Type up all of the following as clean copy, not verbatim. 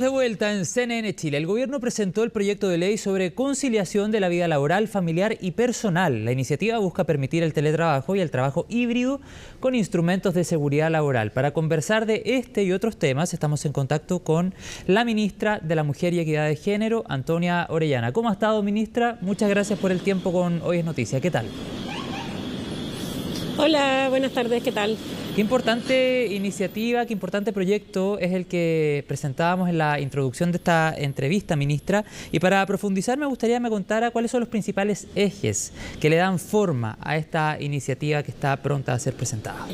De vuelta en CNN Chile, el gobierno presentó el proyecto de ley sobre conciliación de la vida laboral, familiar y personal. La iniciativa busca permitir el teletrabajo y el trabajo híbrido con instrumentos de seguridad laboral. Para conversar de este y otros temas, estamos en contacto con la ministra de la Mujer y Equidad de Género, Antonia Orellana. ¿Cómo ha estado, ministra? Muchas gracias por el tiempo con Hoy es Noticia. ¿Qué tal? Hola, buenas tardes, ¿qué tal? Qué importante iniciativa, qué importante proyecto es el que presentábamos en la introducción de esta entrevista, ministra. Y para profundizar me gustaría que me contara cuáles son los principales ejes que le dan forma a esta iniciativa que está pronta a ser presentada.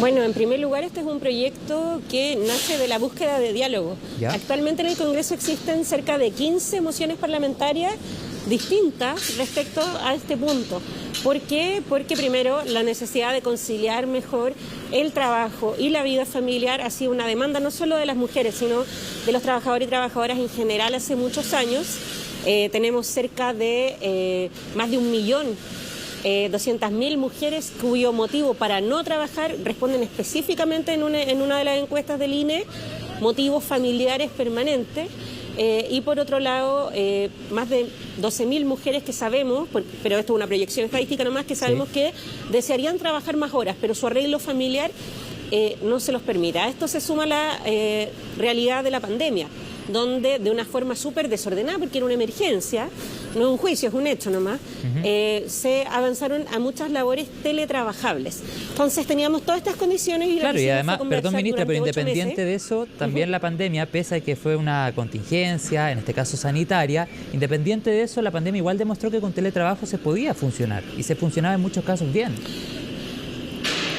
Bueno, en primer lugar, este es un proyecto que nace de la búsqueda de diálogo. ¿Ya? Actualmente en el Congreso existen cerca de 15 mociones parlamentarias distintas respecto a este punto. ¿Por qué? Porque primero la necesidad de conciliar mejor el trabajo y la vida familiar ha sido una demanda no solo de las mujeres, sino de los trabajadores y trabajadoras en general hace muchos años. Tenemos cerca de más de 1.200.000 mujeres cuyo motivo para no trabajar responden específicamente en una de las encuestas del INE, motivos familiares permanentes. Y por otro lado, más de 12.000 mujeres que sabemos, pero esto es una proyección estadística nomás, que sabemos que desearían trabajar más horas, pero su arreglo familiar no se los permite. A esto se suma la realidad de la pandemia, donde de una forma súper desordenada, porque era una emergencia, no es un juicio, es un hecho nomás, se avanzaron a muchas labores teletrabajables. Entonces teníamos todas estas condiciones y claro, y además, perdón ministra, pero independiente de eso, también la pandemia, pese a que fue una contingencia, en este caso sanitaria, independiente de eso, la pandemia igual demostró que con teletrabajo se podía funcionar, y se funcionaba en muchos casos bien.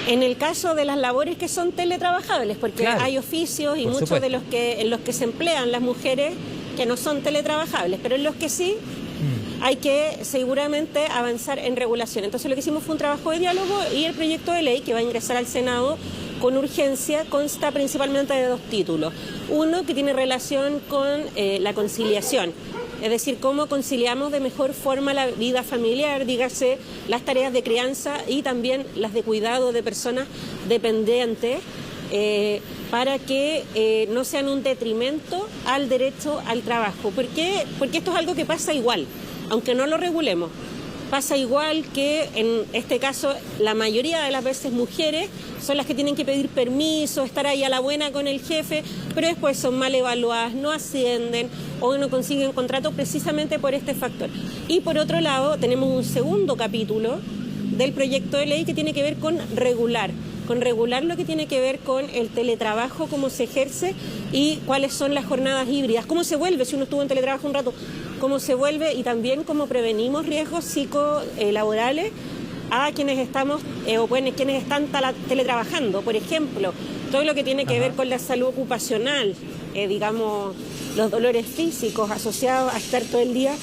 En el caso de las labores que son teletrabajables, porque claro, hay oficios y muchos supuesto en los que se emplean las mujeres que no son teletrabajables, pero en los que sí hay que seguramente avanzar en regulación. Entonces lo que hicimos fue un trabajo de diálogo y el proyecto de ley que va a ingresar al Senado con urgencia consta principalmente de dos títulos. Uno que tiene relación con la conciliación. Es decir, cómo conciliamos de mejor forma la vida familiar, dígase, las tareas de crianza y también las de cuidado de personas dependientes, para que no sean un detrimento al derecho al trabajo. ¿Por qué? Porque esto es algo que pasa igual, aunque no lo regulemos. Pasa igual que en este caso la mayoría de las veces mujeres son las que tienen que pedir permiso, estar ahí a la buena con el jefe, pero después son mal evaluadas, no ascienden o no consiguen contrato precisamente por este factor. Y por otro lado tenemos un segundo capítulo del proyecto de ley que tiene que ver con regular lo que tiene que ver con el teletrabajo, cómo se ejerce y cuáles son las jornadas híbridas, cómo se vuelve si uno estuvo en teletrabajo un rato, cómo se vuelve y también cómo prevenimos riesgos psicolaborales a quienes estamos quienes están teletrabajando. Por ejemplo, todo lo que tiene que ver con la salud ocupacional, digamos, los dolores físicos asociados a estar todo el día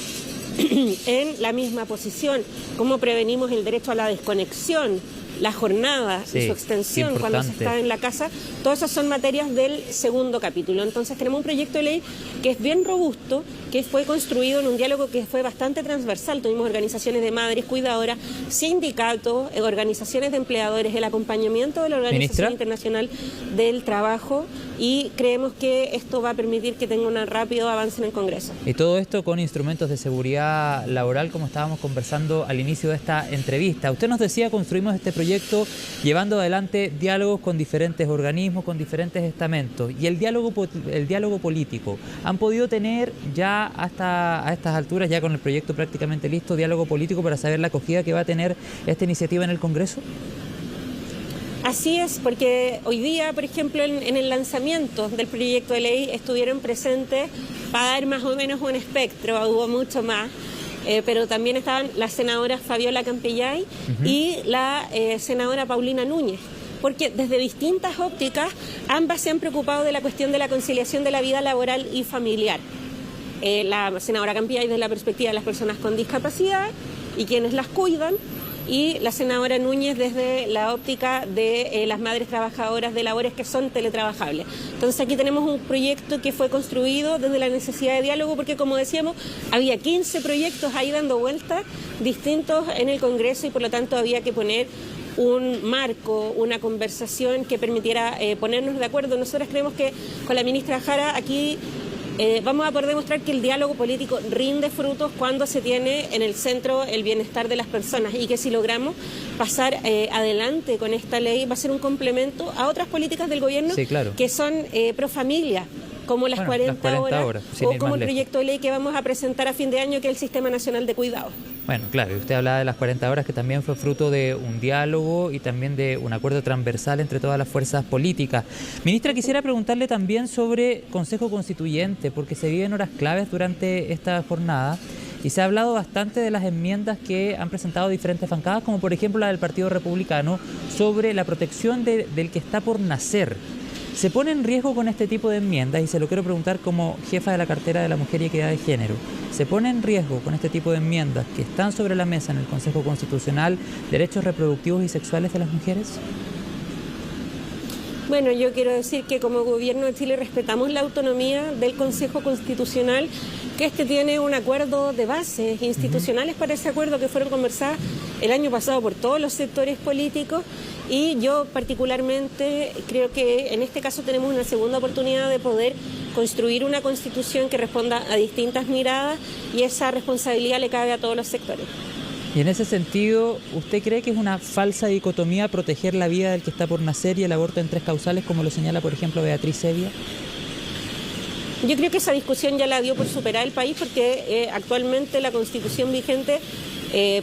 en la misma posición, cómo prevenimos el derecho a la desconexión, la jornada y su extensión cuando se está en la casa, todas esas son materias del segundo capítulo. Entonces tenemos un proyecto de ley que es bien robusto, que fue construido en un diálogo que fue bastante transversal. Tuvimos organizaciones de madres, cuidadoras, sindicatos, organizaciones de empleadores, el acompañamiento de la Organización Internacional del Trabajo, y creemos que esto va a permitir que tenga un rápido avance en el Congreso. Y todo esto con instrumentos de seguridad laboral, como estábamos conversando al inicio de esta entrevista. Usted nos decía, construimos este proyecto llevando adelante diálogos con diferentes organismos, con diferentes estamentos. Y el diálogo político, ¿han podido tener ya hasta a estas alturas, ya con el proyecto prácticamente listo, diálogo político para saber la acogida que va a tener esta iniciativa en el Congreso? Así es, porque hoy día, por ejemplo, en el lanzamiento del proyecto de ley estuvieron presentes, para dar más o menos un espectro, hubo mucho más, pero también estaban la senadora Fabiola Campillay y la senadora Paulina Núñez, porque desde distintas ópticas ambas se han preocupado de la cuestión de la conciliación de la vida laboral y familiar. La senadora Campillay desde la perspectiva de las personas con discapacidad y quienes las cuidan, y la senadora Núñez desde la óptica de las madres trabajadoras de labores que son teletrabajables. Entonces aquí tenemos un proyecto que fue construido desde la necesidad de diálogo, porque como decíamos, había 15 proyectos ahí dando vueltas distintos en el Congreso y por lo tanto había que poner un marco, una conversación que permitiera ponernos de acuerdo. Nosotros creemos que con la ministra Jara aquí vamos a poder demostrar que el diálogo político rinde frutos cuando se tiene en el centro el bienestar de las personas, y que si logramos pasar adelante con esta ley va a ser un complemento a otras políticas del gobierno, sí, claro, que son pro familia, como las 40 horas o como el proyecto de ley que vamos a presentar a fin de año, que es el Sistema Nacional de Cuidado. Bueno, claro, y usted hablaba de las 40 horas, que también fue fruto de un diálogo y también de un acuerdo transversal entre todas las fuerzas políticas. Ministra, quisiera preguntarle también sobre Consejo Constituyente, porque se viven horas claves durante esta jornada y se ha hablado bastante de las enmiendas que han presentado diferentes bancadas, como por ejemplo la del Partido Republicano, sobre la protección del que está por nacer. ¿Se pone en riesgo con este tipo de enmiendas? Y se lo quiero preguntar como jefa de la cartera de la Mujer y Equidad de Género. ¿Se pone en riesgo con este tipo de enmiendas que están sobre la mesa en el Consejo Constitucional derechos reproductivos y sexuales de las mujeres? Bueno, yo quiero decir que como Gobierno de Chile respetamos la autonomía del Consejo Constitucional, que este tiene un acuerdo de bases institucionales para ese acuerdo que fueron conversadas el año pasado por todos los sectores políticos, y yo particularmente creo que en este caso tenemos una segunda oportunidad de poder construir una constitución que responda a distintas miradas, y esa responsabilidad le cabe a todos los sectores. Y en ese sentido, ¿usted cree que es una falsa dicotomía proteger la vida del que está por nacer y el aborto en 3 causales, como lo señala, por ejemplo, Beatriz Sevilla? Yo creo que esa discusión ya la dio por superar el país, porque actualmente la Constitución vigente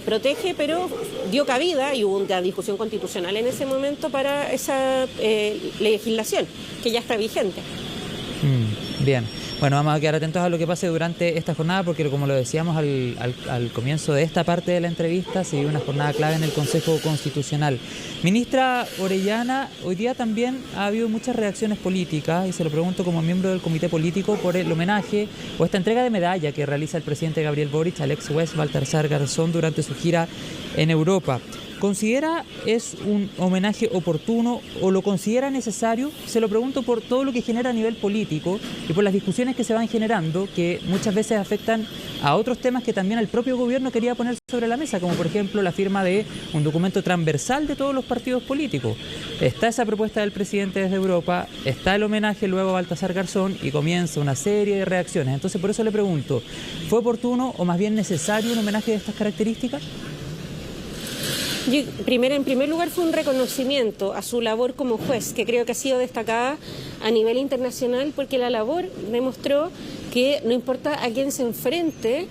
protege, pero dio cabida, y hubo una discusión constitucional en ese momento para esa legislación que ya está vigente. Bien. Bueno, vamos a quedar atentos a lo que pase durante esta jornada, porque como lo decíamos al comienzo de esta parte de la entrevista, se vive una jornada clave en el Consejo Constitucional. Ministra Orellana, hoy día también ha habido muchas reacciones políticas, y se lo pregunto como miembro del comité político, por el homenaje o esta entrega de medalla que realiza el presidente Gabriel Boric al ex juez Baltasar Garzón durante su gira en Europa. ¿Considera es un homenaje oportuno o lo considera necesario? Se lo pregunto por todo lo que genera a nivel político y por las discusiones que se van generando, que muchas veces afectan a otros temas que también el propio gobierno quería poner sobre la mesa, como por ejemplo la firma de un documento transversal de todos los partidos políticos. Está esa propuesta del presidente desde Europa, está el homenaje luego a Baltasar Garzón y comienza una serie de reacciones. Entonces, por eso le pregunto, ¿fue oportuno o más bien necesario un homenaje de estas características? En primer lugar, fue un reconocimiento a su labor como juez, que creo que ha sido destacada a nivel internacional, porque la labor demostró que no importa a quién se enfrente,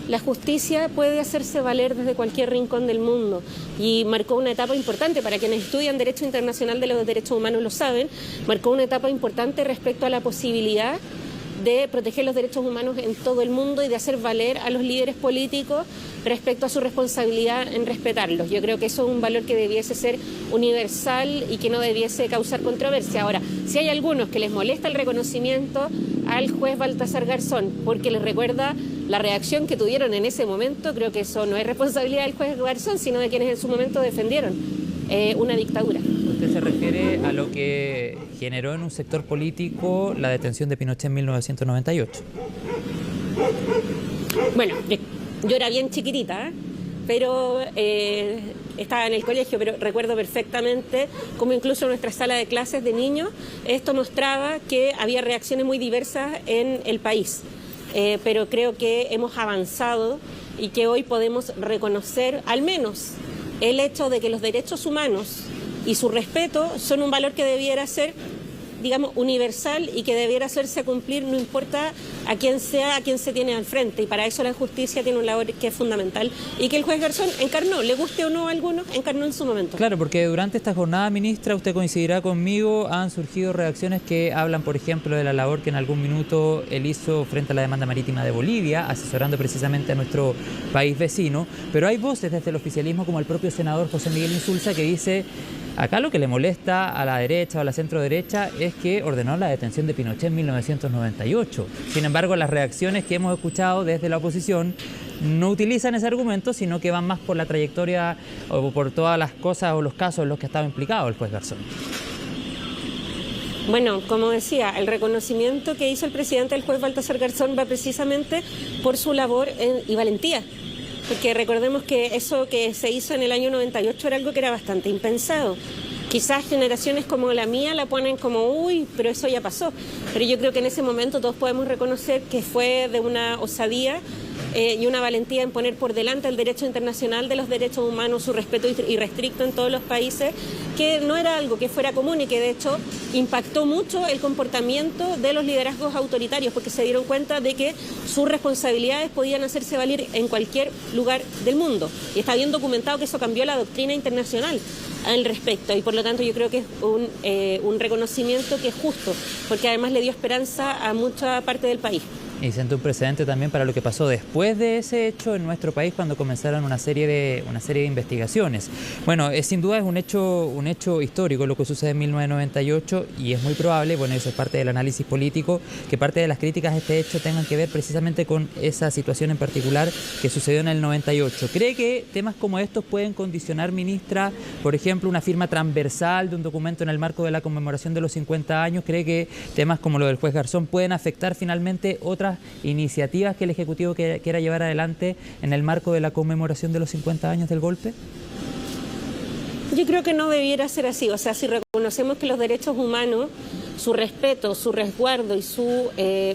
la justicia puede hacerse valer desde cualquier rincón del mundo, y marcó una etapa importante. Para quienes estudian Derecho Internacional de los Derechos Humanos lo saben, marcó una etapa importante respecto a la posibilidad de proteger los derechos humanos en todo el mundo y de hacer valer a los líderes políticos respecto a su responsabilidad en respetarlos. Yo creo que eso es un valor que debiese ser universal y que no debiese causar controversia. Ahora, si hay algunos que les molesta el reconocimiento al juez Baltasar Garzón porque les recuerda la reacción que tuvieron en ese momento, creo que eso no es responsabilidad del juez Garzón, sino de quienes en su momento defendieron una dictadura. ¿Usted se refiere a lo que generó en un sector político la detención de Pinochet en 1998? Bueno, yo era bien chiquitita, pero estaba en el colegio, pero recuerdo perfectamente cómo incluso en nuestra sala de clases de niños esto mostraba que había reacciones muy diversas en el país. Pero creo que hemos avanzado y que hoy podemos reconocer al menos el hecho de que los derechos humanos y su respeto son un valor que debiera ser, digamos, universal y que debiera hacerse cumplir no importa a quién sea, a quién se tiene al frente. Y para eso la justicia tiene un labor que es fundamental y que el juez Garzón encarnó, le guste o no a algunos, encarnó en su momento. Claro, porque durante esta jornada, ministra, usted coincidirá conmigo, han surgido reacciones que hablan, por ejemplo, de la labor que en algún minuto él hizo frente a la demanda marítima de Bolivia, asesorando precisamente a nuestro país vecino, pero hay voces desde el oficialismo, como el propio senador José Miguel Insulza, que dice: acá lo que le molesta a la derecha o a la centro derecha es que ordenó la detención de Pinochet en 1998. Sin embargo, las reacciones que hemos escuchado desde la oposición no utilizan ese argumento, sino que van más por la trayectoria o por todas las cosas o los casos en los que estaba implicado el juez Garzón. Bueno, como decía, el reconocimiento que hizo el presidente del juez Baltasar Garzón va precisamente por su labor y valentía. porque recordemos que eso que se hizo en el año 98 era algo que era bastante impensado. Quizás generaciones como la mía la ponen como, uy, pero eso ya pasó. Pero yo creo que en ese momento todos podemos reconocer que fue de una osadía y una valentía en poner por delante el derecho internacional de los derechos humanos, su respeto irrestricto en todos los países, que no era algo que fuera común y que de hecho impactó mucho el comportamiento de los liderazgos autoritarios, porque se dieron cuenta de que sus responsabilidades podían hacerse valer en cualquier lugar del mundo. Y está bien documentado que eso cambió la doctrina internacional al respecto, y por lo tanto yo creo que es un reconocimiento que es justo, porque además le dio esperanza a mucha parte del país. Y siente un precedente también para lo que pasó después de ese hecho en nuestro país cuando comenzaron una serie de investigaciones. Bueno, sin duda es un hecho histórico lo que sucede en 1998 y es muy probable, bueno, eso es parte del análisis político, que parte de las críticas a este hecho tengan que ver precisamente con esa situación en particular que sucedió en el 98. ¿Cree que temas como estos pueden condicionar, ministra, por ejemplo, una firma transversal de un documento en el marco de la conmemoración de los 50 años? ¿Cree que temas como lo del juez Garzón pueden afectar finalmente otras iniciativas que el Ejecutivo quiera llevar adelante en el marco de la conmemoración de los 50 años del golpe? Yo creo que no debiera ser así. O sea, si reconocemos que los derechos humanos, su respeto, su resguardo y su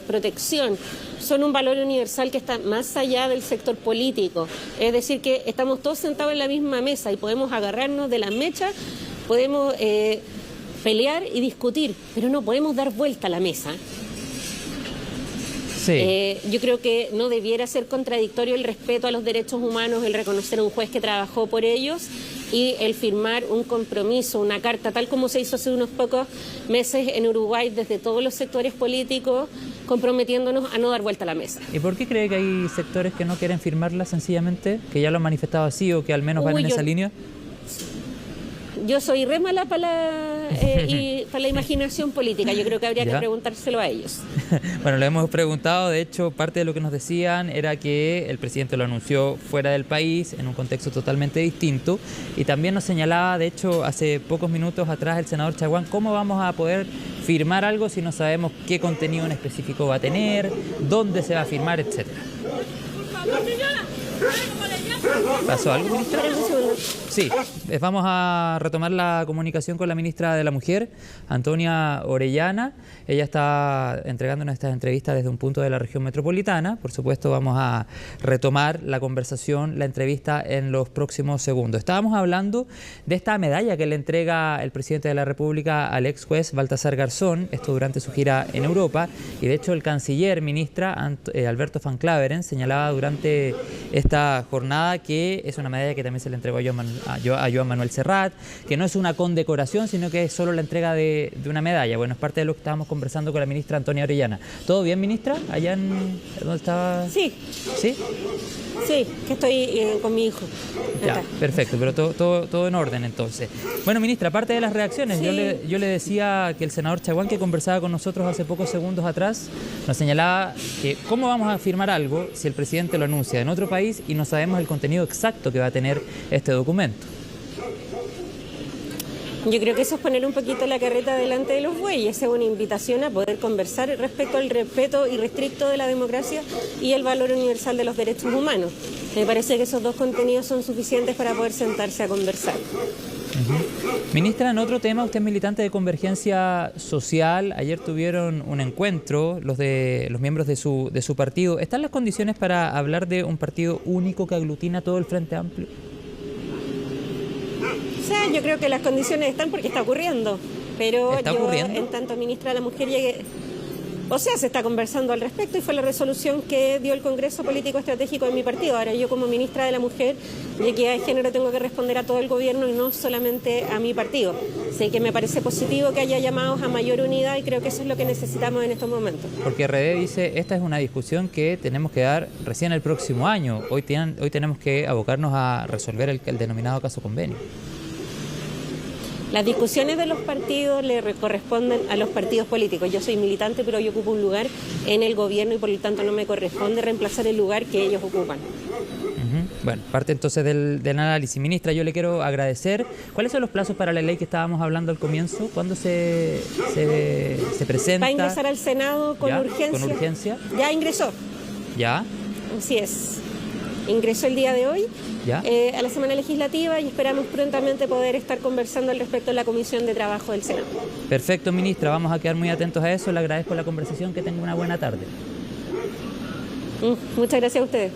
protección son un valor universal que está más allá del sector político. Es decir, que estamos todos sentados en la misma mesa y podemos agarrarnos de las mechas, podemos pelear y discutir, pero no podemos dar vuelta a la mesa. Sí. Yo creo que no debiera ser contradictorio el respeto a los derechos humanos, el reconocer a un juez que trabajó por ellos y el firmar un compromiso, una carta, tal como se hizo hace unos pocos meses en Uruguay desde todos los sectores políticos, comprometiéndonos a no dar vuelta a la mesa. ¿Y por qué cree que hay sectores que no quieren firmarla sencillamente, que ya lo han manifestado así o que al menos van en esa línea? Yo soy re mala para la imaginación política. Yo creo que habría que preguntárselo a ellos. Bueno, lo hemos preguntado. De hecho, parte de lo que nos decían era que el presidente lo anunció fuera del país, en un contexto totalmente distinto. Y también nos señalaba, de hecho, hace pocos minutos atrás el senador Chaguán, cómo vamos a poder firmar algo si no sabemos qué contenido en específico va a tener, dónde se va a firmar, etcétera. ¿Pasó algo, ministra? Sí, vamos a retomar la comunicación con la ministra de la Mujer, Antonia Orellana. Ella está entregándonos estas entrevistas desde un punto de la región metropolitana. Por supuesto, vamos a retomar la conversación, la entrevista en los próximos segundos. Estábamos hablando de esta medalla que le entrega el presidente de la República al ex juez Baltasar Garzón, esto durante su gira en Europa. Y de hecho, el canciller, ministra, Alberto Van Claveren, señalaba durante esta jornada que es una medalla que también se le entregó a Joan Manuel Serrat, que no es una condecoración, sino que es solo la entrega de una medalla. Bueno, es parte de lo que estábamos conversando con la ministra Antonia Orellana. ¿Todo bien, ministra? ¿Allá dónde estaba? Sí. ¿Sí? Sí, que estoy con mi hijo. Ya, perfecto, pero todo en orden entonces. Bueno, ministra, aparte de las reacciones, sí. yo le decía que el senador Chaguán, que conversaba con nosotros hace pocos segundos atrás, nos señalaba que cómo vamos a firmar algo si el presidente lo anuncia en otro país y no sabemos el contenido exacto que va a tener este documento. Yo creo que eso es poner un poquito la carreta delante de los bueyes, es una invitación a poder conversar respecto al respeto irrestricto de la democracia y el valor universal de los derechos humanos. Me parece que esos dos contenidos son suficientes para poder sentarse a conversar. Ministra, en otro tema, usted es militante de Convergencia Social. Ayer tuvieron un encuentro los miembros de su partido. ¿Están las condiciones para hablar de un partido único que aglutina todo el Frente Amplio? O sea, yo creo que las condiciones están porque está ocurriendo, pero en tanto ministra de la Mujer llegué, o sea, se está conversando al respecto y fue la resolución que dio el Congreso Político Estratégico de mi partido. Ahora yo como ministra de la Mujer y Equidad de Género tengo que responder a todo el gobierno y no solamente a mi partido. Así que me parece positivo que haya llamados a mayor unidad y creo que eso es lo que necesitamos en estos momentos. Porque RD dice, esta es una discusión que tenemos que dar recién el próximo año. Hoy tenemos que abocarnos a resolver el denominado caso convenio. Las discusiones de los partidos le corresponden a los partidos políticos. Yo soy militante, pero yo ocupo un lugar en el gobierno y por lo tanto no me corresponde reemplazar el lugar que ellos ocupan. Bueno, parte entonces del análisis. Ministra, yo le quiero agradecer. ¿Cuáles son los plazos para la ley que estábamos hablando al comienzo? ¿Cuándo se presenta? Va a ingresar al Senado con urgencia. ¿Con urgencia? Ya ingresó. ¿Ya? Así es. ingresó el día de hoy a la Semana Legislativa y esperamos prontamente poder estar conversando al respecto en la Comisión de Trabajo del Senado. Perfecto, ministra, vamos a quedar muy atentos a eso. Le agradezco la conversación, que tenga una buena tarde. Muchas gracias a ustedes.